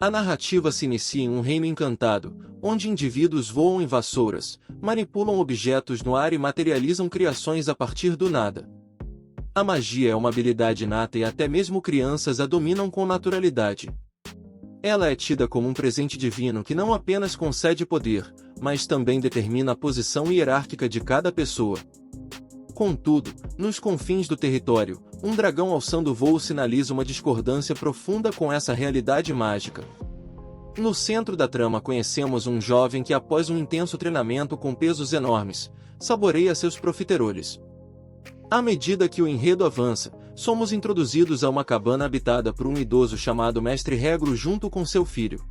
A narrativa se inicia em um reino encantado, onde indivíduos voam em vassouras, manipulam objetos no ar e materializam criações a partir do nada. A magia é uma habilidade inata e até mesmo crianças a dominam com naturalidade. Ela é tida como um presente divino que não apenas concede poder, mas também determina a posição hierárquica de cada pessoa. Contudo, nos confins do território, um dragão alçando voo sinaliza uma discordância profunda com essa realidade mágica. No centro da trama conhecemos um jovem que, após um intenso treinamento com pesos enormes, saboreia seus profiteroles. À medida que o enredo avança, somos introduzidos a uma cabana habitada por um idoso chamado Mestre Regro junto com seu filho.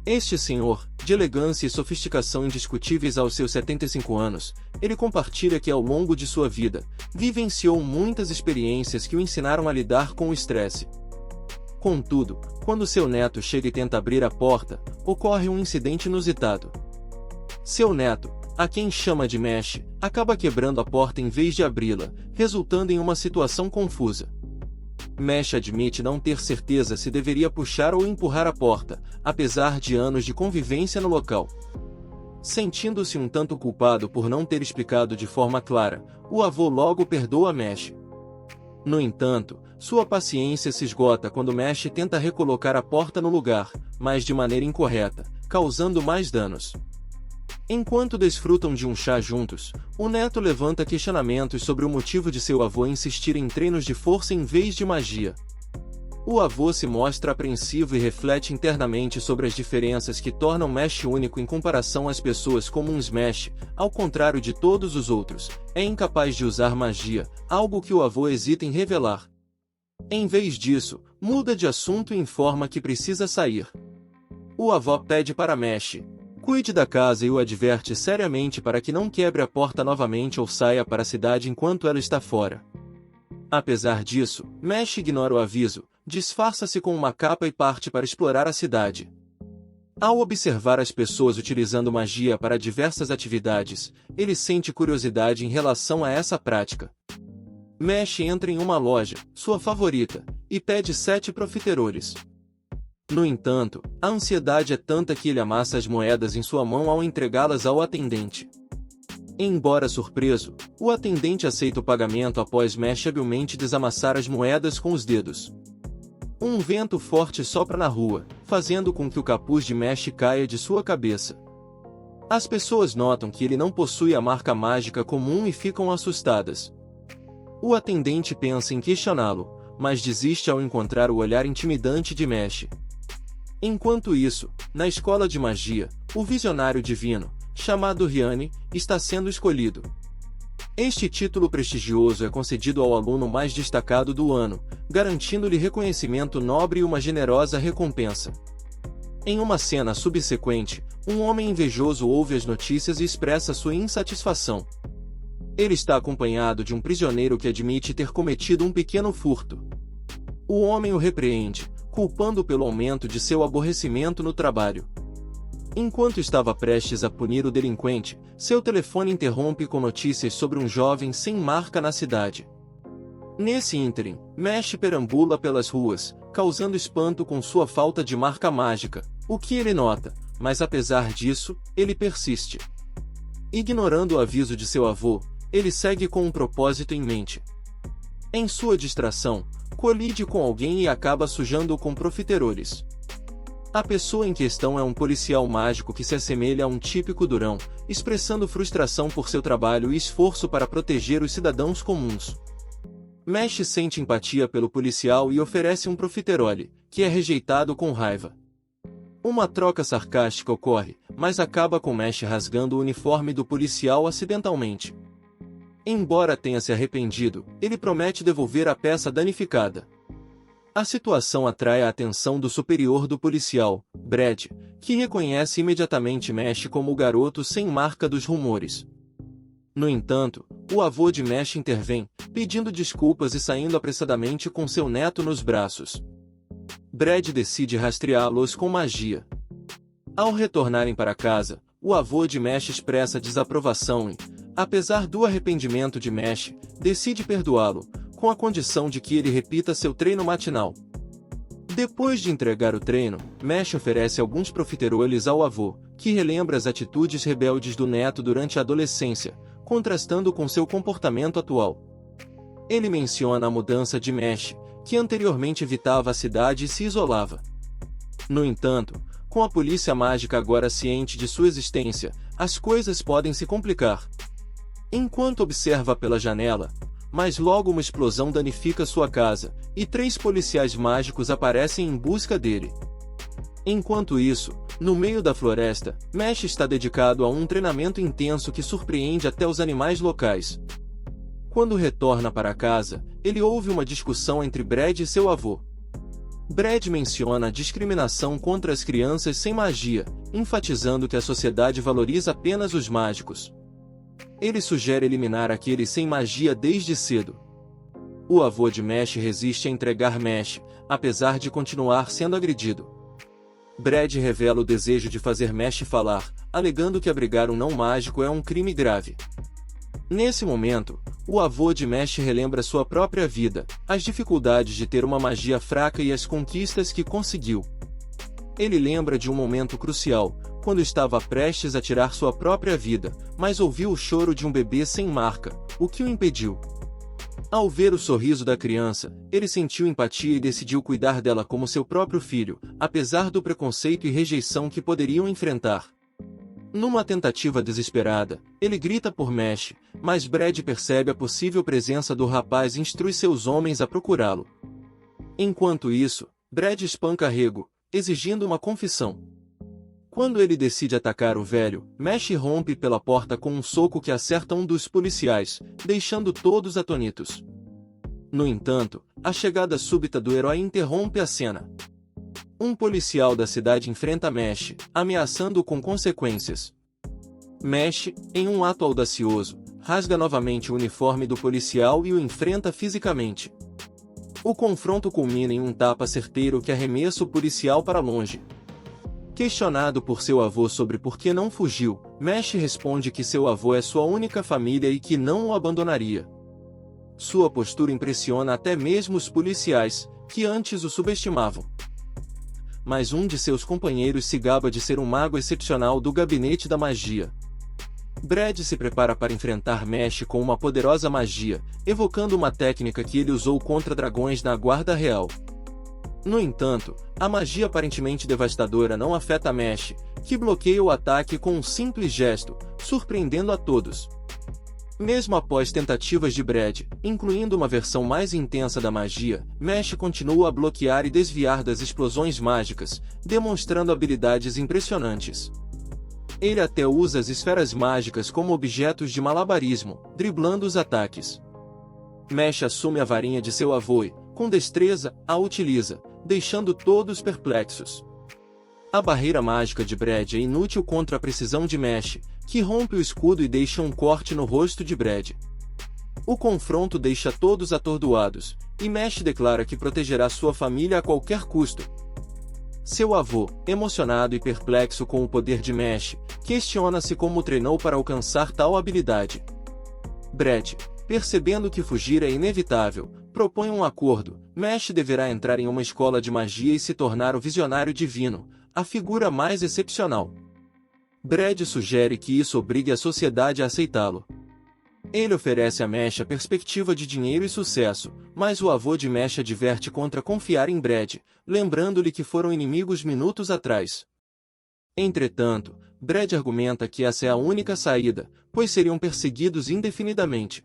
Este senhor, de elegância e sofisticação indiscutíveis aos seus 75 anos, ele compartilha que ao longo de sua vida, vivenciou muitas experiências que o ensinaram a lidar com o estresse. Contudo, quando seu neto chega e tenta abrir a porta, ocorre um incidente inusitado. Seu neto, a quem chama de Mesh, acaba quebrando a porta em vez de abri-la, resultando em uma situação confusa. Mesh admite não ter certeza se deveria puxar ou empurrar a porta, apesar de anos de convivência no local. Sentindo-se um tanto culpado por não ter explicado de forma clara, o avô logo perdoa Mesh. No entanto, sua paciência se esgota quando Mesh tenta recolocar a porta no lugar, mas de maneira incorreta, causando mais danos. Enquanto desfrutam de um chá juntos, o neto levanta questionamentos sobre o motivo de seu avô insistir em treinos de força em vez de magia. O avô se mostra apreensivo e reflete internamente sobre as diferenças que tornam Mesh único em comparação às pessoas comuns. Mesh, ao contrário de todos os outros, é incapaz de usar magia, algo que o avô hesita em revelar. Em vez disso, muda de assunto e informa que precisa sair. O avô pede para Mesh cuide da casa e o adverte seriamente para que não quebre a porta novamente ou saia para a cidade enquanto ela está fora. Apesar disso, Mesh ignora o aviso, disfarça-se com uma capa e parte para explorar a cidade. Ao observar as pessoas utilizando magia para diversas atividades, ele sente curiosidade em relação a essa prática. Mesh entra em uma loja, sua favorita, e pede 7 profiteroles. No entanto, a ansiedade é tanta que ele amassa as moedas em sua mão ao entregá-las ao atendente. Embora surpreso, o atendente aceita o pagamento após Mesh habilmente desamassar as moedas com os dedos. Um vento forte sopra na rua, fazendo com que o capuz de Mesh caia de sua cabeça. As pessoas notam que ele não possui a marca mágica comum e ficam assustadas. O atendente pensa em questioná-lo, mas desiste ao encontrar o olhar intimidante de Mesh. Enquanto isso, na escola de magia, o visionário divino, chamado Riane, está sendo escolhido. Este título prestigioso é concedido ao aluno mais destacado do ano, garantindo-lhe reconhecimento nobre e uma generosa recompensa. Em uma cena subsequente, um homem invejoso ouve as notícias e expressa sua insatisfação. Ele está acompanhado de um prisioneiro que admite ter cometido um pequeno furto. O homem o repreende, culpando-o pelo aumento de seu aborrecimento no trabalho. Enquanto estava prestes a punir o delinquente, seu telefone interrompe com notícias sobre um jovem sem marca na cidade. Nesse ínterim, Mesh perambula pelas ruas, causando espanto com sua falta de marca mágica, o que ele nota, mas apesar disso, ele persiste. Ignorando o aviso de seu avô, ele segue com um propósito em mente. Em sua distração, colide com alguém e acaba sujando-o com profiteroles. A pessoa em questão é um policial mágico que se assemelha a um típico durão, expressando frustração por seu trabalho e esforço para proteger os cidadãos comuns. Mesh sente empatia pelo policial e oferece um profiterole, que é rejeitado com raiva. Uma troca sarcástica ocorre, mas acaba com Mesh rasgando o uniforme do policial acidentalmente. Embora tenha se arrependido, ele promete devolver a peça danificada. A situação atrai a atenção do superior do policial, Brad, que reconhece imediatamente Mesh como o garoto sem marca dos rumores. No entanto, o avô de Mesh intervém, pedindo desculpas e saindo apressadamente com seu neto nos braços. Brad decide rastreá-los com magia. Ao retornarem para casa, o avô de Mesh expressa desaprovação e, apesar do arrependimento de Mesh, decide perdoá-lo, com a condição de que ele repita seu treino matinal. Depois de entregar o treino, Mesh oferece alguns profiteroles ao avô, que relembra as atitudes rebeldes do neto durante a adolescência, contrastando com seu comportamento atual. Ele menciona a mudança de Mesh, que anteriormente evitava a cidade e se isolava. No entanto, com a polícia mágica agora ciente de sua existência, as coisas podem se complicar. Enquanto observa pela janela, mas logo uma explosão danifica sua casa, e 3 policiais mágicos aparecem em busca dele. Enquanto isso, no meio da floresta, Mesh está dedicado a um treinamento intenso que surpreende até os animais locais. Quando retorna para casa, ele ouve uma discussão entre Brad e seu avô. Brad menciona a discriminação contra as crianças sem magia, enfatizando que a sociedade valoriza apenas os mágicos. Ele sugere eliminar aqueles sem magia desde cedo. O avô de Mesh resiste a entregar Mesh, apesar de continuar sendo agredido. Brad revela o desejo de fazer Mesh falar, alegando que abrigar um não mágico é um crime grave. Nesse momento, o avô de Mesh relembra sua própria vida, as dificuldades de ter uma magia fraca e as conquistas que conseguiu. Ele lembra de um momento crucial, quando estava prestes a tirar sua própria vida, mas ouviu o choro de um bebê sem marca, o que o impediu. Ao ver o sorriso da criança, ele sentiu empatia e decidiu cuidar dela como seu próprio filho, apesar do preconceito e rejeição que poderiam enfrentar. Numa tentativa desesperada, ele grita por Mesh, mas Brad percebe a possível presença do rapaz e instrui seus homens a procurá-lo. Enquanto isso, Brad espanca Rego, exigindo uma confissão. Quando ele decide atacar o velho, Mesh rompe pela porta com um soco que acerta um dos policiais, deixando todos atônitos. No entanto, a chegada súbita do herói interrompe a cena. Um policial da cidade enfrenta Mesh, ameaçando-o com consequências. Mesh, em um ato audacioso, rasga novamente o uniforme do policial e o enfrenta fisicamente. O confronto culmina em um tapa certeiro que arremessa o policial para longe. Questionado por seu avô sobre por que não fugiu, Mesh responde que seu avô é sua única família e que não o abandonaria. Sua postura impressiona até mesmo os policiais, que antes o subestimavam. Mas um de seus companheiros se gaba de ser um mago excepcional do gabinete da magia. Brad se prepara para enfrentar Mesh com uma poderosa magia, evocando uma técnica que ele usou contra dragões na Guarda Real. No entanto, a magia aparentemente devastadora não afeta Mesh, que bloqueia o ataque com um simples gesto, surpreendendo a todos. Mesmo após tentativas de Brad, incluindo uma versão mais intensa da magia, Mesh continua a bloquear e desviar das explosões mágicas, demonstrando habilidades impressionantes. Ele até usa as esferas mágicas como objetos de malabarismo, driblando os ataques. Mesh assume a varinha de seu avô e, com destreza, a utiliza, deixando todos perplexos. A barreira mágica de Brad é inútil contra a precisão de Mesh, que rompe o escudo e deixa um corte no rosto de Brad. O confronto deixa todos atordoados, e Mesh declara que protegerá sua família a qualquer custo. Seu avô, emocionado e perplexo com o poder de Mesh, questiona-se como treinou para alcançar tal habilidade. Brad, percebendo que fugir é inevitável, propõe um acordo. Mesh deverá entrar em uma escola de magia e se tornar o visionário divino, a figura mais excepcional. Brad sugere que isso obrigue a sociedade a aceitá-lo. Ele oferece a Mesh a perspectiva de dinheiro e sucesso, mas o avô de Mesh adverte contra confiar em Brad, lembrando-lhe que foram inimigos minutos atrás. Entretanto, Brad argumenta que essa é a única saída, pois seriam perseguidos indefinidamente.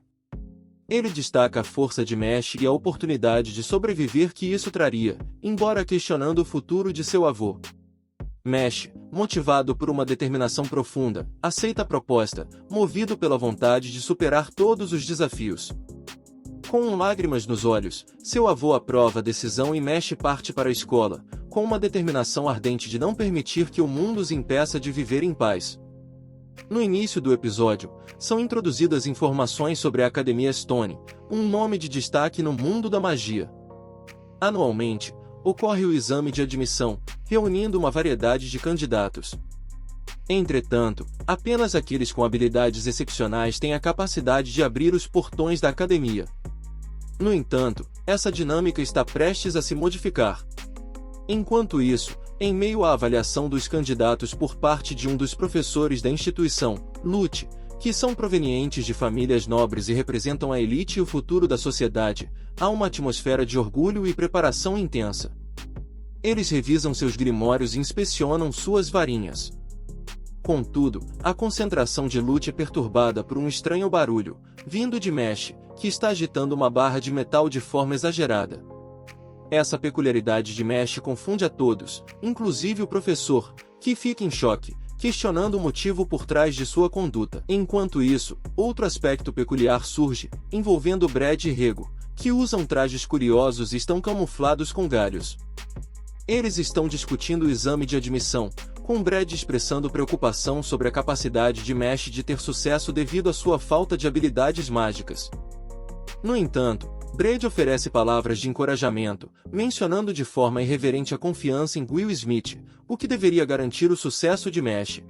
Ele destaca a força de Mesh e a oportunidade de sobreviver que isso traria, embora questionando o futuro de seu avô. Mesh, motivado por uma determinação profunda, aceita a proposta, movido pela vontade de superar todos os desafios. Com lágrimas nos olhos, seu avô aprova a decisão e Mesh parte para a escola, com uma determinação ardente de não permitir que o mundo os impeça de viver em paz. No início do episódio, são introduzidas informações sobre a Academia Stone, um nome de destaque no mundo da magia. Anualmente, ocorre o exame de admissão, reunindo uma variedade de candidatos. Entretanto, apenas aqueles com habilidades excepcionais têm a capacidade de abrir os portões da academia. No entanto, essa dinâmica está prestes a se modificar. Enquanto isso, em meio à avaliação dos candidatos por parte de um dos professores da instituição, Lute, que são provenientes de famílias nobres e representam a elite e o futuro da sociedade, há uma atmosfera de orgulho e preparação intensa. Eles revisam seus grimórios e inspecionam suas varinhas. Contudo, a concentração de Lute é perturbada por um estranho barulho, vindo de Mesh, que está agitando uma barra de metal de forma exagerada. Essa peculiaridade de Mesh confunde a todos, inclusive o professor, que fica em choque, questionando o motivo por trás de sua conduta. Enquanto isso, outro aspecto peculiar surge, envolvendo Brad e Rego, que usam trajes curiosos e estão camuflados com galhos. Eles estão discutindo o exame de admissão, com Brad expressando preocupação sobre a capacidade de Mesh de ter sucesso devido à sua falta de habilidades mágicas. No entanto, Brad oferece palavras de encorajamento, mencionando de forma irreverente a confiança em Will Smith, o que deveria garantir o sucesso de Mesh.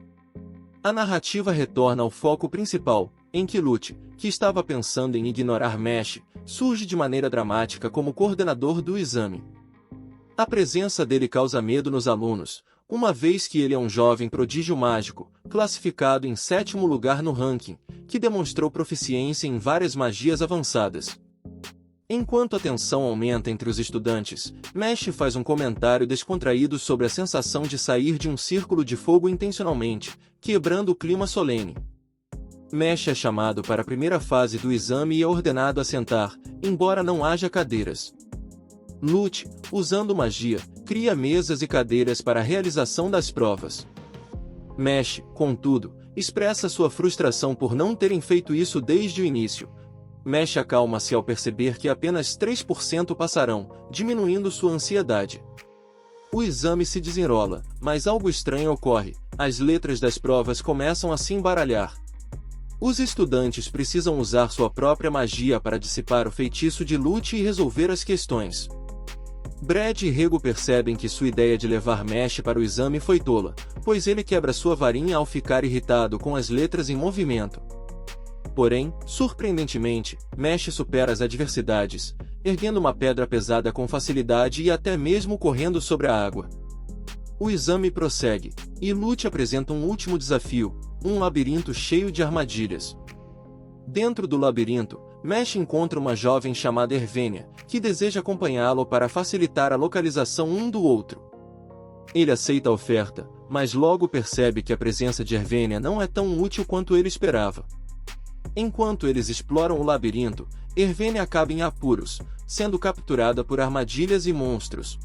A narrativa retorna ao foco principal, em que Lute, que estava pensando em ignorar Mesh, surge de maneira dramática como coordenador do exame. A presença dele causa medo nos alunos, uma vez que ele é um jovem prodígio mágico, classificado em 7º lugar no ranking, que demonstrou proficiência em várias magias avançadas. Enquanto a tensão aumenta entre os estudantes, Mesh faz um comentário descontraído sobre a sensação de sair de um círculo de fogo intencionalmente, quebrando o clima solene. Mesh é chamado para a primeira fase do exame e é ordenado a sentar, embora não haja cadeiras. Lute, usando magia, cria mesas e cadeiras para a realização das provas. Mesh, contudo, expressa sua frustração por não terem feito isso desde o início. Mesh acalma-se ao perceber que apenas 3% passarão, diminuindo sua ansiedade. O exame se desenrola, mas algo estranho ocorre, as letras das provas começam a se embaralhar. Os estudantes precisam usar sua própria magia para dissipar o feitiço de Lute e resolver as questões. Brad e Rego percebem que sua ideia de levar Mesh para o exame foi tola, pois ele quebra sua varinha ao ficar irritado com as letras em movimento. Porém, surpreendentemente, Mesh supera as adversidades, erguendo uma pedra pesada com facilidade e até mesmo correndo sobre a água. O exame prossegue, e Lute apresenta um último desafio, um labirinto cheio de armadilhas. Dentro do labirinto, Mesh encontra uma jovem chamada Ervenia, que deseja acompanhá-lo para facilitar a localização um do outro. Ele aceita a oferta, mas logo percebe que a presença de Ervenia não é tão útil quanto ele esperava. Enquanto eles exploram o labirinto, Ervenia acaba em apuros, sendo capturada por armadilhas e monstros.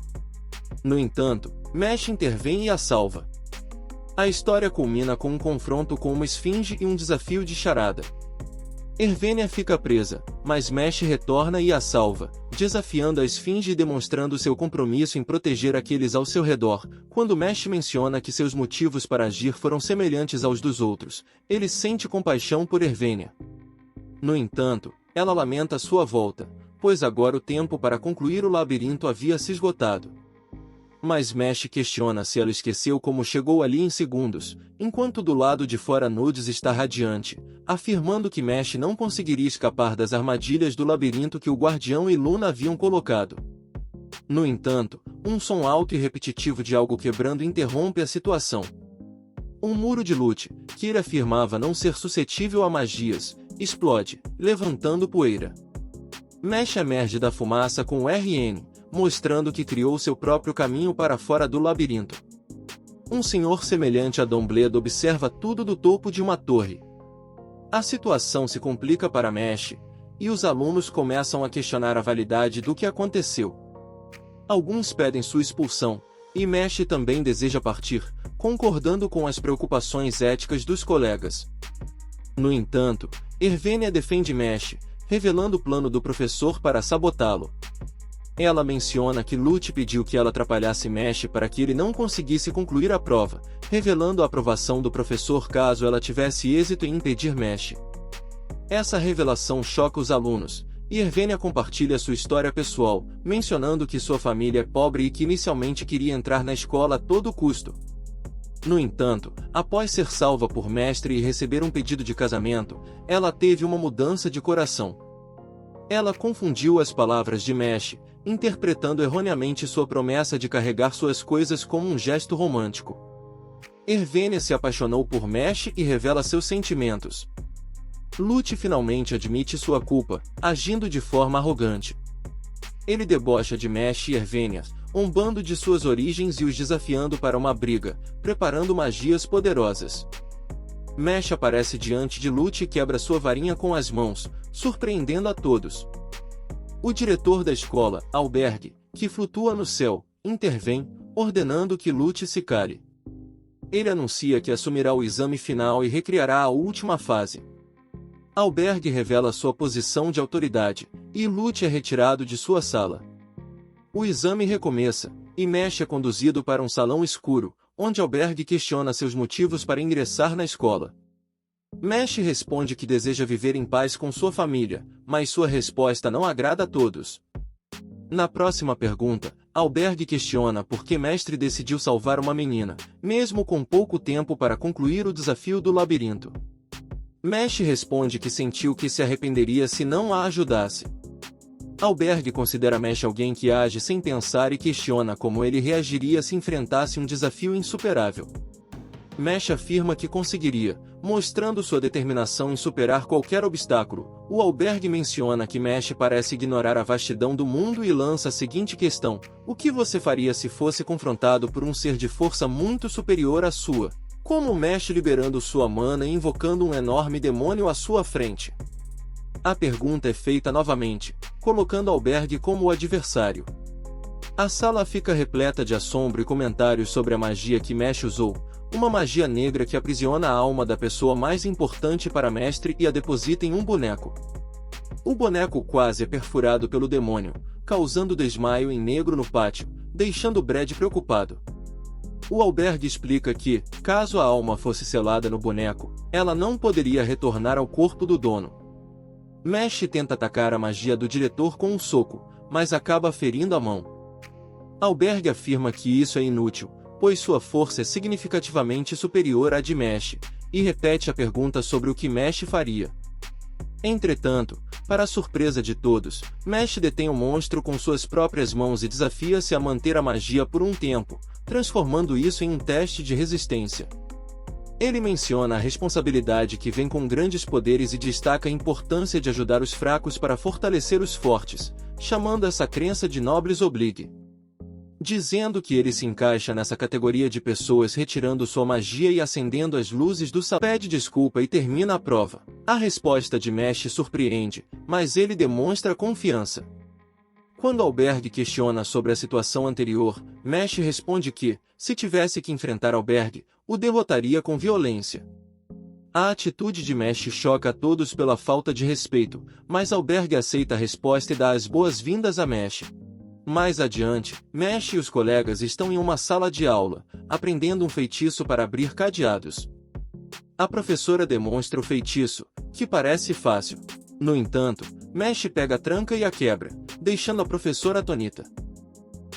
No entanto, Mesh intervém e a salva. A história culmina com um confronto com uma esfinge e um desafio de charada. Ervenia fica presa, mas Mesh retorna e a salva, desafiando a esfinge e demonstrando seu compromisso em proteger aqueles ao seu redor. Quando Mesh menciona que seus motivos para agir foram semelhantes aos dos outros, ele sente compaixão por Ervenia. No entanto, ela lamenta sua volta, pois agora o tempo para concluir o labirinto havia se esgotado. Mas Mesh questiona se ela esqueceu como chegou ali em segundos, enquanto do lado de fora Nudes está radiante, afirmando que Mesh não conseguiria escapar das armadilhas do labirinto que o Guardião e Luna haviam colocado. No entanto, um som alto e repetitivo de algo quebrando interrompe a situação. Um muro de Lute, que ele afirmava não ser suscetível a magias, explode, levantando poeira. Mesh emerge da fumaça com o RN, mostrando que criou seu próprio caminho para fora do labirinto. Um senhor semelhante a Dumbledore observa tudo do topo de uma torre. A situação se complica para Mesh, e os alunos começam a questionar a validade do que aconteceu. Alguns pedem sua expulsão, e Mesh também deseja partir, concordando com as preocupações éticas dos colegas. No entanto, Ervenia defende Mesh, revelando o plano do professor para sabotá-lo. Ela menciona que Lute pediu que ela atrapalhasse Mesh para que ele não conseguisse concluir a prova, revelando a aprovação do professor caso ela tivesse êxito em impedir Mesh. Essa revelação choca os alunos, e Ervenia compartilha sua história pessoal, mencionando que sua família é pobre e que inicialmente queria entrar na escola a todo custo. No entanto, após ser salva por Mestre e receber um pedido de casamento, ela teve uma mudança de coração. Ela confundiu as palavras de Mesh, interpretando erroneamente sua promessa de carregar suas coisas como um gesto romântico. Ervênia se apaixonou por Mesh e revela seus sentimentos. Lute finalmente admite sua culpa, agindo de forma arrogante. Ele debocha de Mesh e Ervênia, zombando de suas origens e os desafiando para uma briga, preparando magias poderosas. Mesh aparece diante de Lute e quebra sua varinha com as mãos, surpreendendo a todos. O diretor da escola, Albergue, que flutua no céu, intervém, ordenando que Lute se cale. Ele anuncia que assumirá o exame final e recriará a última fase. Albergue revela sua posição de autoridade, e Lute é retirado de sua sala. O exame recomeça, e Mesh é conduzido para um salão escuro, onde Albergue questiona seus motivos para ingressar na escola. Mesh responde que deseja viver em paz com sua família, mas sua resposta não agrada a todos. Na próxima pergunta, Albergue questiona por que Mestre decidiu salvar uma menina, mesmo com pouco tempo para concluir o desafio do labirinto. Mesh responde que sentiu que se arrependeria se não a ajudasse. Albergue considera Mesh alguém que age sem pensar e questiona como ele reagiria se enfrentasse um desafio insuperável. Mesh afirma que conseguiria, mostrando sua determinação em superar qualquer obstáculo. O Albergue menciona que Mesh parece ignorar a vastidão do mundo e lança a seguinte questão: o que você faria se fosse confrontado por um ser de força muito superior à sua? Como Mesh liberando sua mana e invocando um enorme demônio à sua frente? A pergunta é feita novamente, colocando Albergue como o adversário. A sala fica repleta de assombro e comentários sobre a magia que Mesh usou, uma magia negra que aprisiona a alma da pessoa mais importante para Mestre e a deposita em um boneco. O boneco quase é perfurado pelo demônio, causando desmaio em negro no pátio, deixando Brad preocupado. O Albergue explica que, caso a alma fosse selada no boneco, ela não poderia retornar ao corpo do dono. Mesh tenta atacar a magia do diretor com um soco, mas acaba ferindo a mão. Albergue afirma que isso é inútil, pois sua força é significativamente superior à de Mesh, e repete a pergunta sobre o que Mesh faria. Entretanto, para a surpresa de todos, Mesh detém o monstro com suas próprias mãos e desafia-se a manter a magia por um tempo, transformando isso em um teste de resistência. Ele menciona a responsabilidade que vem com grandes poderes e destaca a importância de ajudar os fracos para fortalecer os fortes, chamando essa crença de Nobles Oblige. Dizendo que ele se encaixa nessa categoria de pessoas retirando sua magia e acendendo as luzes do salão. Pede desculpa e termina a prova. A resposta de Mesh surpreende, mas ele demonstra confiança. Quando Albergue questiona sobre a situação anterior, Mesh responde que, se tivesse que enfrentar Albergue, o derrotaria com violência. A atitude de Mesh choca a todos pela falta de respeito, mas Albergue aceita a resposta e dá as boas-vindas a Mesh. Mais adiante, Mesh e os colegas estão em uma sala de aula, aprendendo um feitiço para abrir cadeados. A professora demonstra o feitiço, que parece fácil. No entanto, Mesh pega a tranca e a quebra, deixando a professora atônita.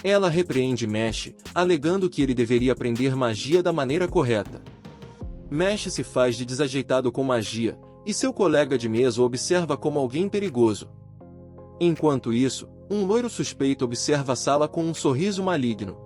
Ela repreende Mesh, alegando que ele deveria aprender magia da maneira correta. Mesh se faz de desajeitado com magia, e seu colega de mesa o observa como alguém perigoso. Enquanto isso, um loiro suspeito observa a sala com um sorriso maligno.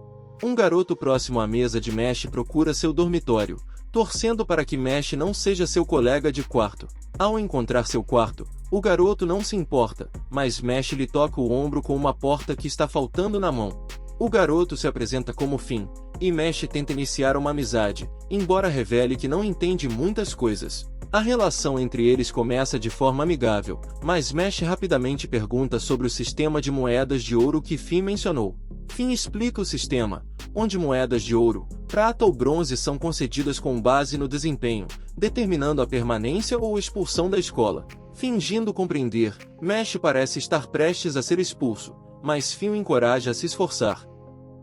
Um garoto próximo à mesa de Mesh procura seu dormitório, torcendo para que Mesh não seja seu colega de quarto. Ao encontrar seu quarto, o garoto não se importa, mas Mesh lhe toca o ombro com uma porta que está faltando na mão. O garoto se apresenta como Finn, e Mesh tenta iniciar uma amizade, embora revele que não entende muitas coisas. A relação entre eles começa de forma amigável, mas Mesh rapidamente pergunta sobre o sistema de moedas de ouro que Finn mencionou. Finn explica o sistema, onde moedas de ouro, prata ou bronze são concedidas com base no desempenho, determinando a permanência ou expulsão da escola. Fingindo compreender, Mesh parece estar prestes a ser expulso, mas Finn o encoraja a se esforçar.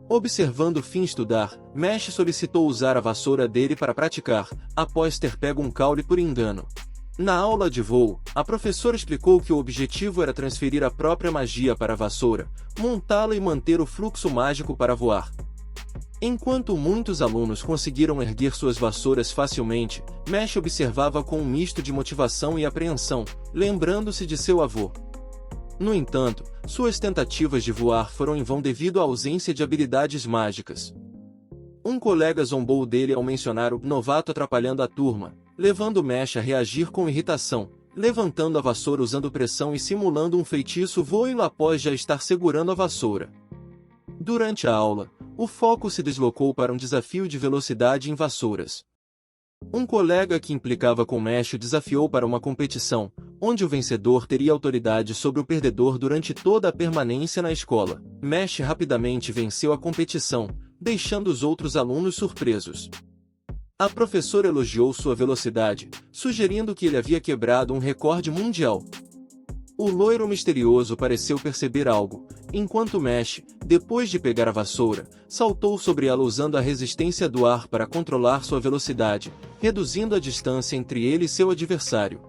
Observando Finn estudar, Mesh solicitou usar a vassoura dele para praticar, após ter pego um caule por engano. Na aula de voo, a professora explicou que o objetivo era transferir a própria magia para a vassoura, montá-la e manter o fluxo mágico para voar. Enquanto muitos alunos conseguiram erguer suas vassouras facilmente, Mesh observava com um misto de motivação e apreensão, lembrando-se de seu avô. No entanto, suas tentativas de voar foram em vão devido à ausência de habilidades mágicas. Um colega zombou dele ao mencionar o novato atrapalhando a turma, levando Mesh a reagir com irritação, levantando a vassoura usando pressão e simulando um feitiço voe-lo após já estar segurando a vassoura. Durante a aula, o foco se deslocou para um desafio de velocidade em vassouras. Um colega que implicava com Mesh o desafiou para uma competição, onde o vencedor teria autoridade sobre o perdedor durante toda a permanência na escola. Mesh rapidamente venceu a competição, deixando os outros alunos surpresos. A professora elogiou sua velocidade, sugerindo que ele havia quebrado um recorde mundial. O loiro misterioso pareceu perceber algo, enquanto Mesh, depois de pegar a vassoura, saltou sobre ela usando a resistência do ar para controlar sua velocidade, reduzindo a distância entre ele e seu adversário.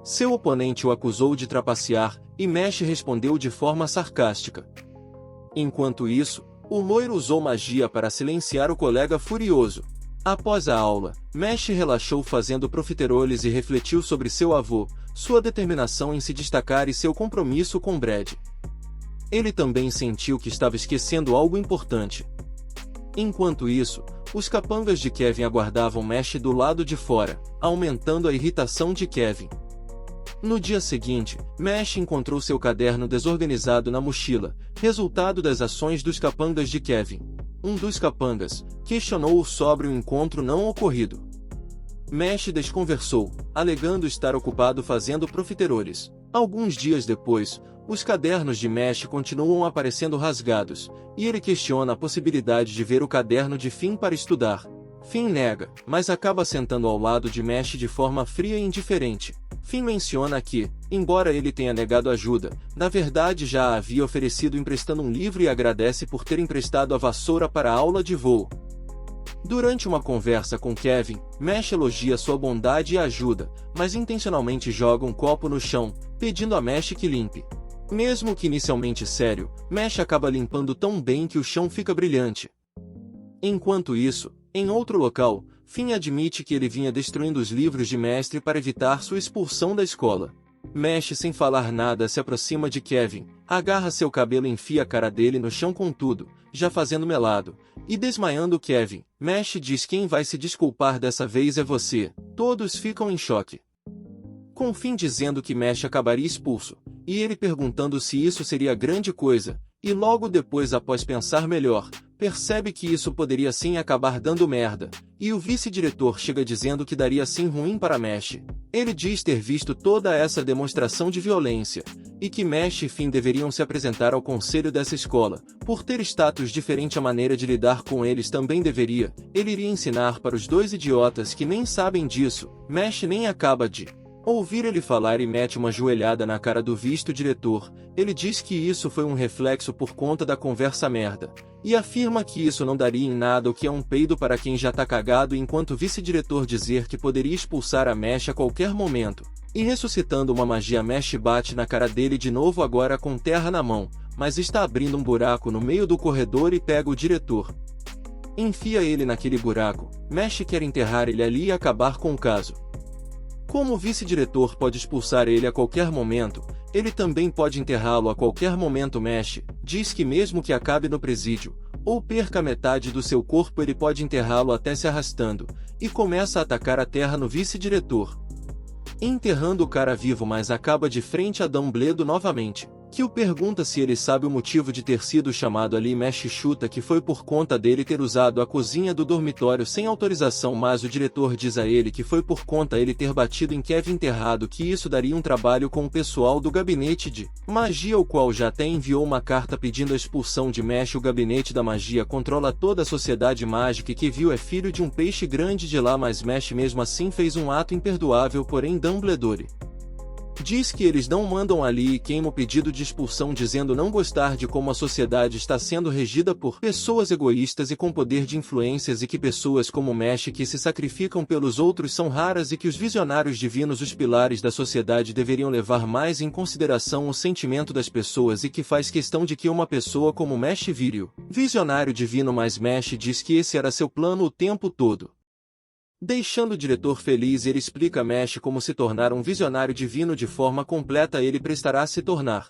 Seu oponente o acusou de trapacear, e Mesh respondeu de forma sarcástica. Enquanto isso, o loiro usou magia para silenciar o colega furioso. Após a aula, Mesh relaxou fazendo profiteroles e refletiu sobre seu avô, sua determinação em se destacar e seu compromisso com Brad. Ele também sentiu que estava esquecendo algo importante. Enquanto isso, os capangas de Kevin aguardavam Mesh do lado de fora, aumentando a irritação de Kevin. No dia seguinte, Mesh encontrou seu caderno desorganizado na mochila, resultado das ações dos capangas de Kevin. Um dos capangas questionou-o sobre o encontro não ocorrido. Mesh desconversou, alegando estar ocupado fazendo profiteroles. Alguns dias depois, os cadernos de Mesh continuam aparecendo rasgados, e ele questiona a possibilidade de ver o caderno de Finn para estudar. Finn nega, mas acaba sentando ao lado de Mesh de forma fria e indiferente. Finn menciona que, embora ele tenha negado ajuda, na verdade já a havia oferecido emprestando um livro e agradece por ter emprestado a vassoura para a aula de voo. Durante uma conversa com Kevin, Mesh elogia sua bondade e ajuda, mas intencionalmente joga um copo no chão, pedindo a Mesh que limpe. Mesmo que inicialmente sério, Mesh acaba limpando tão bem que o chão fica brilhante. Enquanto isso, em outro local, Finn admite que ele vinha destruindo os livros de mestre para evitar sua expulsão da escola. Mesh, sem falar nada, se aproxima de Kevin, agarra seu cabelo e enfia a cara dele no chão com tudo, já fazendo melado, e desmaiando Kevin. Mesh diz que quem vai se desculpar dessa vez é você. Todos ficam em choque. Com Finn dizendo que Mesh acabaria expulso, e ele perguntando se isso seria grande coisa, e logo depois, após pensar melhor, percebe que isso poderia sim acabar dando merda, e o vice-diretor chega dizendo que daria sim ruim para Mesh. Ele diz ter visto toda essa demonstração de violência, e que Mesh e Finn deveriam se apresentar ao conselho dessa escola. Por ter status diferente, a maneira de lidar com eles também deveria. Ele iria ensinar para os dois idiotas que nem sabem disso. Mesh nem acaba de ouvir ele falar e mete uma joelhada na cara do vice-diretor. Ele diz que isso foi um reflexo por conta da conversa merda, e afirma que isso não daria em nada, o que é um peido para quem já tá cagado, enquanto o vice-diretor dizer que poderia expulsar a Mesh a qualquer momento. E ressuscitando uma magia, Mesh bate na cara dele de novo, agora com terra na mão, mas está abrindo um buraco no meio do corredor e pega o diretor. Enfia ele naquele buraco. Mesh quer enterrar ele ali e acabar com o caso. Como o vice-diretor pode expulsar ele a qualquer momento, ele também pode enterrá-lo a qualquer momento. Mesh diz que mesmo que acabe no presídio, ou perca metade do seu corpo, ele pode enterrá-lo até se arrastando, e começa a atacar a terra no vice-diretor, enterrando o cara vivo, mas acaba de frente a Dumbledore novamente, que o pergunta se ele sabe o motivo de ter sido chamado ali. Mesh chuta que foi por conta dele ter usado a cozinha do dormitório sem autorização, mas o diretor diz a ele que foi por conta ele ter batido em Kevin enterrado, que isso daria um trabalho com o pessoal do gabinete de magia, o qual já até enviou uma carta pedindo a expulsão de Mesh. O gabinete da magia controla toda a sociedade mágica e que viu é filho de um peixe grande de lá, mas Mesh mesmo assim fez um ato imperdoável. Porém Dumbledore diz que eles não mandam ali e queima o pedido de expulsão, dizendo não gostar de como a sociedade está sendo regida por pessoas egoístas e com poder de influências, e que pessoas como Mesh que se sacrificam pelos outros são raras, e que os visionários divinos, os pilares da sociedade, deveriam levar mais em consideração o sentimento das pessoas, e que faz questão de que uma pessoa como Mesh vire o visionário divino. Mas Mesh diz que esse era seu plano o tempo todo. Deixando o diretor feliz, ele explica a Mesh como se tornar um visionário divino de forma completa. Ele prestará a se tornar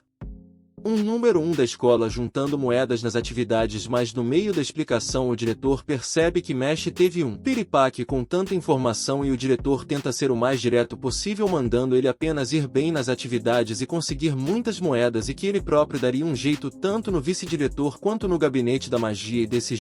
Um número 1 da escola juntando moedas nas atividades, mas no meio da explicação o diretor percebe que Mesh teve um piripaque com tanta informação e o diretor tenta ser o mais direto possível, mandando ele apenas ir bem nas atividades e conseguir muitas moedas, e que ele próprio daria um jeito tanto no vice-diretor quanto no gabinete da magia, e desse